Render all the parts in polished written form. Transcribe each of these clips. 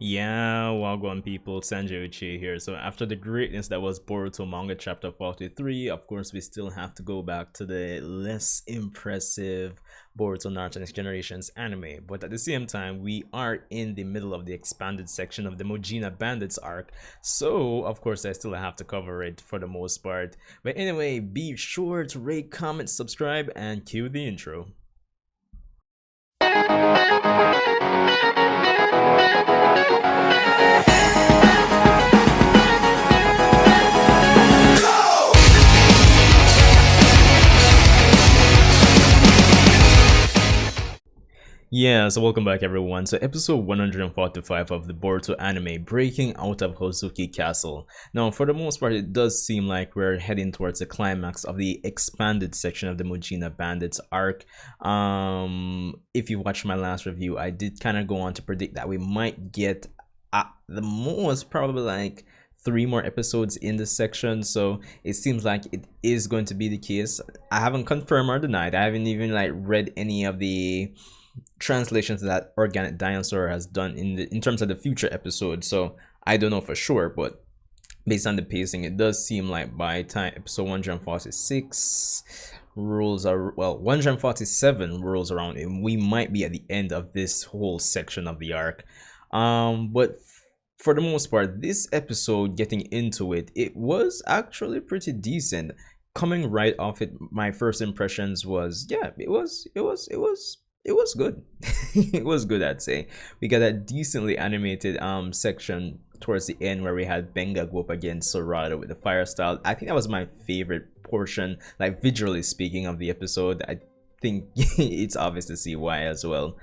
Yeah, Wagwan people, Sanjay Uchi here. So after the greatness that was Boruto manga chapter 43, of course we still have to go back to the less impressive Boruto Naruto Next Generations anime. But at the same time, we are in the middle of the expanded section of the Mujina Bandits arc. So of course I still have to cover it for the most part. But anyway, be sure to rate, comment, subscribe, and cue the intro. Yeah, so welcome back everyone. So episode 145 of the Boruto anime, breaking out of Hozuki Castle. Now for the most part it does seem like we're heading towards the climax of the expanded section of the Mujina Bandits arc. If you watched my last review, I did kind of go on to predict that we might get at the most probably like 3 more episodes in this section, so it seems like it is going to be the case. I haven't confirmed or denied. I haven't even like read any of the translations that Organic Dinosaur has done in terms of the future episodes, so I don't know for sure, but based on the pacing it does seem like by time episode 146 rules are 147 rolls around and we might be at the end of this whole section of the arc. But for the most part, this episode, getting into it, it was actually pretty decent. Coming right off it, my first impressions was, yeah, it was good. It was good, I'd say. We got a decently animated section towards the end where we had Benga go up against Sarada with the fire style. I think that was my favorite portion, like visually speaking, of the episode. I think it's obvious to see why as well.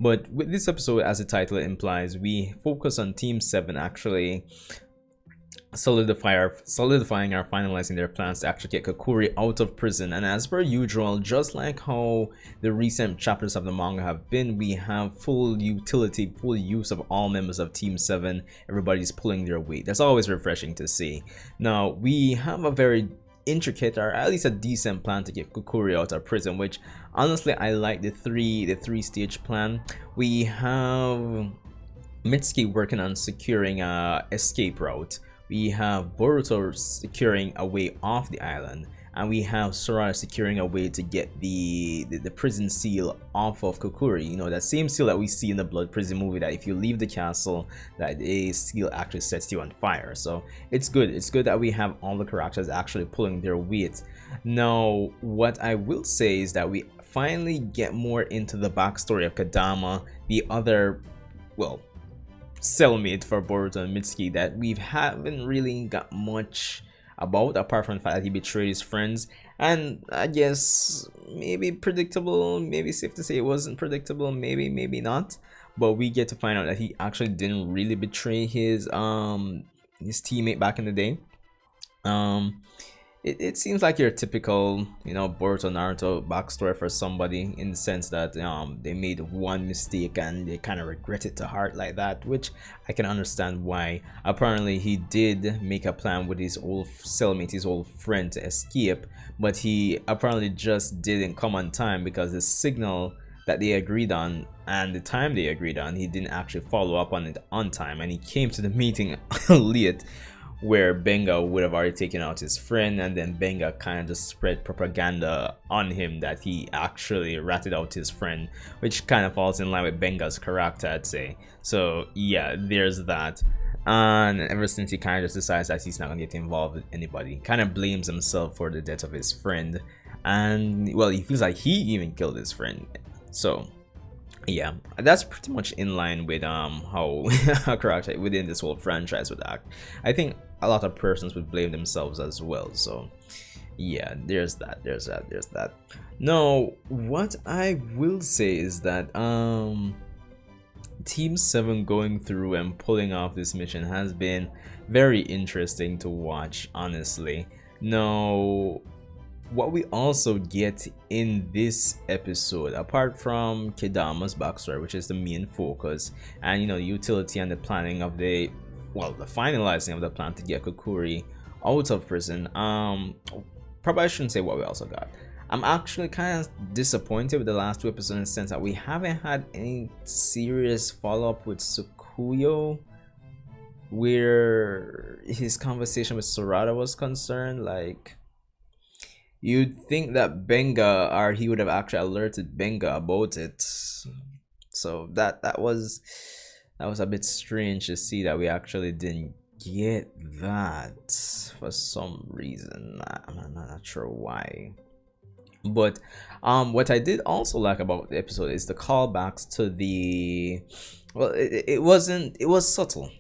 But with this episode, as the title implies, we focus on Team 7 actually solidifying or finalizing their plans to actually get Kokuri out of prison. And as per usual, just like how the recent chapters of the manga have been, we have full use of all members of Team 7. Everybody's pulling their weight. That's always refreshing to see. Now we have a very intricate, or at least a decent plan to get Kokuri out of prison, which honestly I like the three-stage plan. We have Mitsuki working on securing a escape route. We have Boruto securing a way off the island, and we have Sarada securing a way to get the prison seal off of Kokuri. You know, that same seal that we see in the Blood Prison movie, that if you leave the castle, that a seal actually sets you on fire. So it's good. It's good that we have all the characters actually pulling their weight. Now, what I will say is that we finally get more into the backstory of Kadama, the other, well, cellmate for Boruto and Mitsuki, that we haven't really got much about, apart from the fact that he betrayed his friends. And I guess maybe predictable, maybe safe to say it wasn't predictable, maybe not, but we get to find out that he actually didn't really betray his teammate back in the day. It seems like your typical, you know, Boruto Naruto backstory for somebody, in the sense that they made one mistake and they kind of regret it to heart like that, which I can understand why. Apparently he did make a plan with his old cellmate, his old friend, to escape, but he apparently just didn't come on time, because the signal that they agreed on and the time they agreed on, he didn't actually follow up on it on time, and he came to the meeting late, where Benga would have already taken out his friend, and then Benga kind of just spread propaganda on him that he actually ratted out his friend, which kind of falls in line with Benga's character, I'd say. So yeah, there's that. And ever since, he kind of just decides that he's not gonna get involved with anybody, kind of blames himself for the death of his friend, and well, he feels like he even killed his friend. So yeah, that's pretty much in line with how a character within this whole franchise would act. I think a lot of persons would blame themselves as well. So yeah, there's that. Now, what I will say is that Team 7 going through and pulling off this mission has been very interesting to watch, honestly. Now, what we also get in this episode, apart from Kedama's backstory, which is the main focus, and you know, the utility and the planning of the finalizing of the plan to get Kokuri out of prison, probably I shouldn't say what we also got. I'm actually kind of disappointed with the last 2 episodes, in the sense that we haven't had any serious follow-up with Kuyo, where his conversation with Sarada was concerned. Like, you'd think that Benga, or he would have actually alerted Benga about it. So that was a bit strange to see that we actually didn't get that for some reason. I'm not sure why. But what I did also like about the episode is the callbacks to the, well, it wasn't, it was subtle.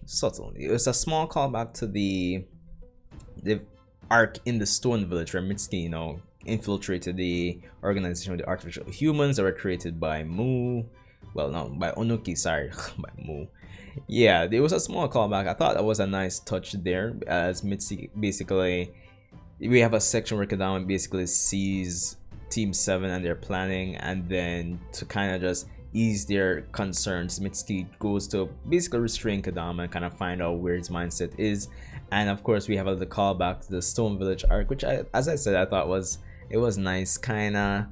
It was a small callback to the arc in the Stone Village where Mitsuki, infiltrated the organization with the artificial humans that were created by Mu. Well, no, by Onuki, sorry, by Mu. Yeah, there was a small callback. I thought that was a nice touch there, as Mitsuki basically, we have a section where Kadama basically sees Team 7 and their planning, and then to kind of just ease their concerns, Mitsuki goes to basically restrain Kadama and kind of find out where his mindset is. And of course we have the callback to the Stone Village arc, which as I said, I thought was nice. Kind of,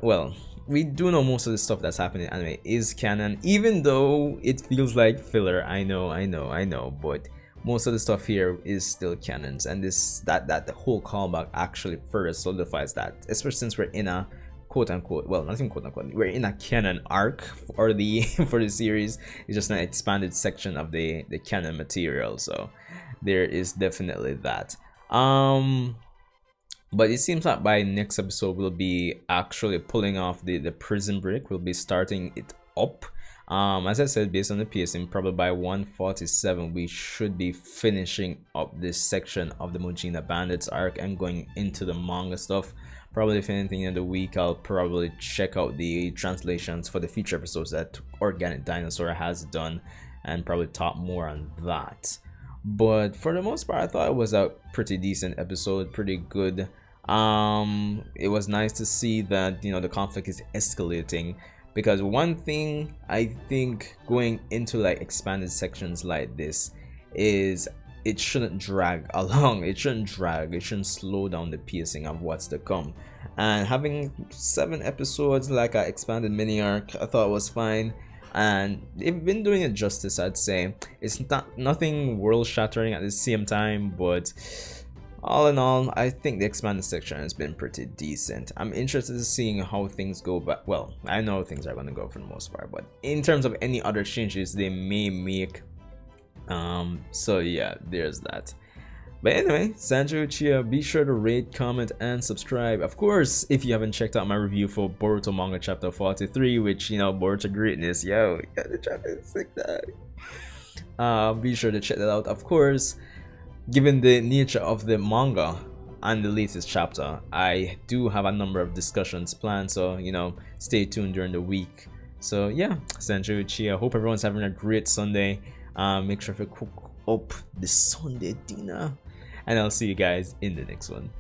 well, we do know most of the stuff that's happening in anime is canon, even though it feels like filler. I know, but most of the stuff here is still canons, and that the whole callback actually further solidifies that, especially since we're in a quote unquote, well, not even quote unquote, we're in a canon arc for the for the series. It's just an expanded section of the canon material, so there is definitely that. But it seems like by next episode we'll be actually pulling off the prison break. We'll be starting it up. As I said, based on the pacing, probably by 147 we should be finishing up this section of the Mujina Bandits arc and going into the manga stuff. Probably, if anything, in the week I'll probably check out the translations for the future episodes that Organic Dinosaur has done and probably talk more on that. But for the most part, I thought it was a pretty decent episode, pretty good. It was nice to see that, the conflict is escalating, because one thing I think going into like expanded sections like this is it shouldn't drag along. It shouldn't slow down the pacing of what's to come. And having 7 episodes like an expanded mini arc, I thought was fine, and they've been doing it justice. I'd say it's nothing world shattering at the same time, but all in all, I think the expanded section has been pretty decent. I'm interested in seeing how things go, but well, I know things are going to go for the most part, but in terms of any other changes they may make, so yeah, there's that. But anyway, Sanjo Uchiha, be sure to rate, comment, and subscribe. Of course, if you haven't checked out my review for Boruto manga chapter 43, which, Boruto greatness, yo, the chapter is sick, dog. Be sure to check that out. Of course, given the nature of the manga and the latest chapter, I do have a number of discussions planned, so, stay tuned during the week. So yeah, Sanjo Uchiha, hope everyone's having a great Sunday. Make sure to cook up the Sunday dinner, and I'll see you guys in the next one.